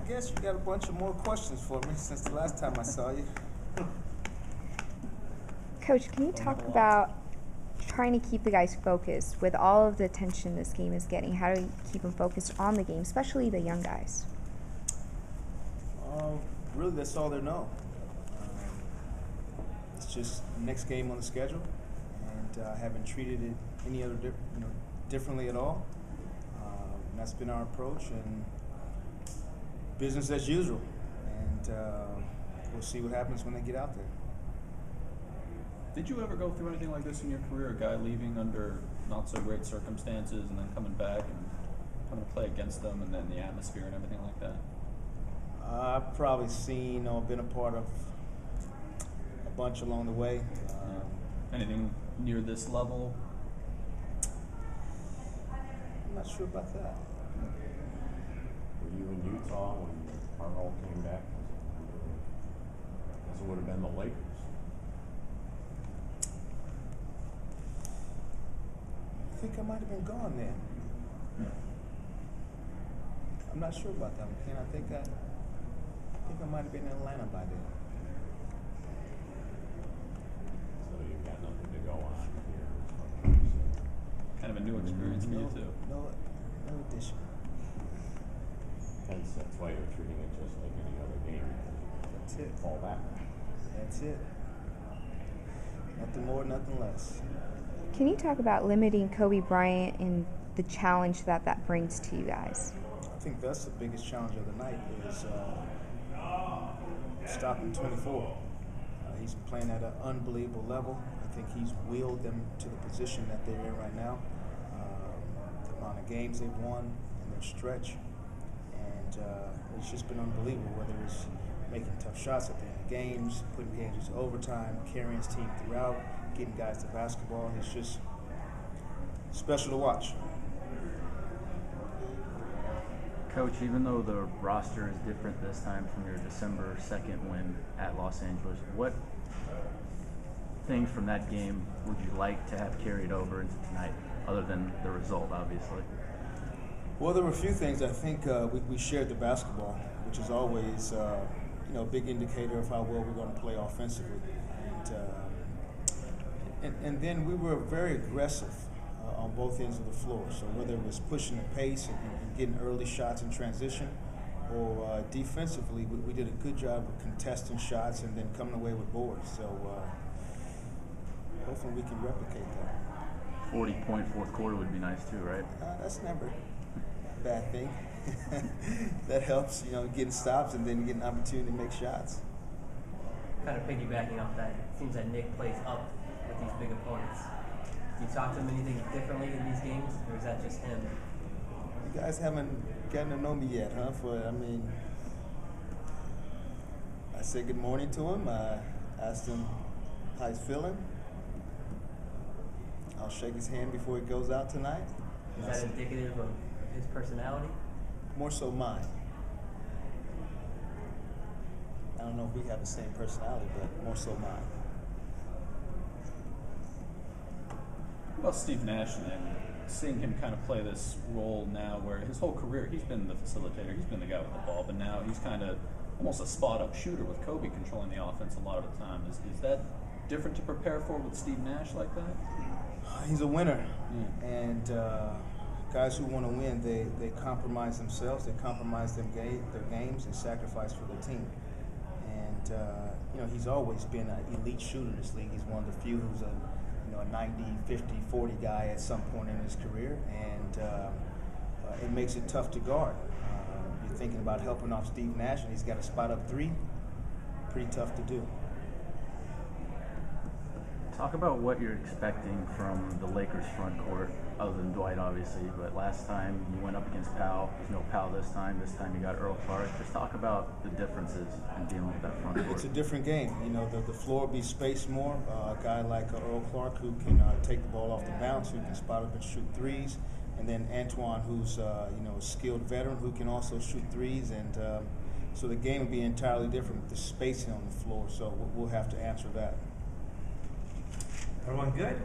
guess you got a bunch of more questions for me since the last time I saw you. Coach, can you talk about trying to keep the guys focused with all of the attention this game is getting? How do you keep them focused on the game, especially the young guys? Really, that's all they know. It's just the next game on the schedule, and I haven't treated it any other differently at all. That's been our approach, and business as usual. And we'll see what happens when they get out there. Did you ever go through anything like this in your career? A guy leaving under not so great circumstances and then coming back and coming to play against them, and then the atmosphere and everything like that? I've probably seen or been a part of a bunch along the way. Anything near this level? I'm not sure about that. Were you in Utah when Carmel came back? As it would have been the Lakers. I think I might have been gone then. I'm not sure about that one, Ken. I think I might have been in Atlanta by then. So you've got nothing to go on here. Kind of a new experience for you too. No addition. Hence, that's why you're treating it just like any other game. That's it. Fall back. That's it. Nothing more, nothing less. Can you talk about limiting Kobe Bryant and the challenge that brings to you guys? I think that's the biggest challenge of the night is stopping 24. He's playing at an unbelievable level. I think he's willed them to the position that they're in right now. The amount of games they've won in their stretch. And it's just been unbelievable, whether it's making tough shots at the end of games, putting games into overtime, carrying his team throughout, getting guys to basketball. It's just special to watch. Coach, even though the roster is different this time from your December 2nd win at Los Angeles, what things from that game would you like to have carried over into tonight, other than the result, obviously? Well, there were a few things. I think we shared the basketball, which is always a big indicator of how well we're going to play offensively. And then we were very aggressive on both ends of the floor. So whether it was pushing the pace and getting early shots in transition, or defensively, we did a good job of contesting shots and then coming away with boards. So hopefully we can replicate that. 40-point fourth quarter would be nice too, right? That's never a bad thing. That helps, getting stops and then getting an opportunity to make shots. Kind of piggybacking off that, it seems that Nick plays up with these big opponents. Do you talk to him anything differently in these games, or is that just him? You guys haven't gotten to know me yet, huh? I said good morning to him. I asked him how he's feeling. I'll shake his hand before he goes out tonight. Is that indicative of his personality? More so mine. I don't know if we have the same personality, but more so mine. What about Steve Nash and seeing him kind of play this role now where his whole career he's been the facilitator, he's been the guy with the ball, but now he's kind of almost a spot-up shooter with Kobe controlling the offense a lot of the time. Is that different to prepare for with Steve Nash like that? He's a winner, and guys who want to win, they compromise themselves, they compromise their games, and sacrifice for their team. And he's always been an elite shooter in this league. He's one of the few who's a 90, 50, 40 guy at some point in his career, and it makes it tough to guard. You're thinking about helping off Steve Nash, and he's got a spot up three. Pretty tough to do. Talk about what you're expecting from the Lakers front court, other than Dwight, obviously. But last time you went up against Powell. There's no Powell this time. This time you got Earl Clark. Just talk about the differences in dealing with that front court. It's a different game. The floor will be spaced more. A guy like Earl Clark who can take the ball off the bounce, who can spot up and shoot threes. And then Antoine, who's a skilled veteran who can also shoot threes. And so the game will be entirely different with the spacing on the floor. So we'll have to answer that. Everyone good?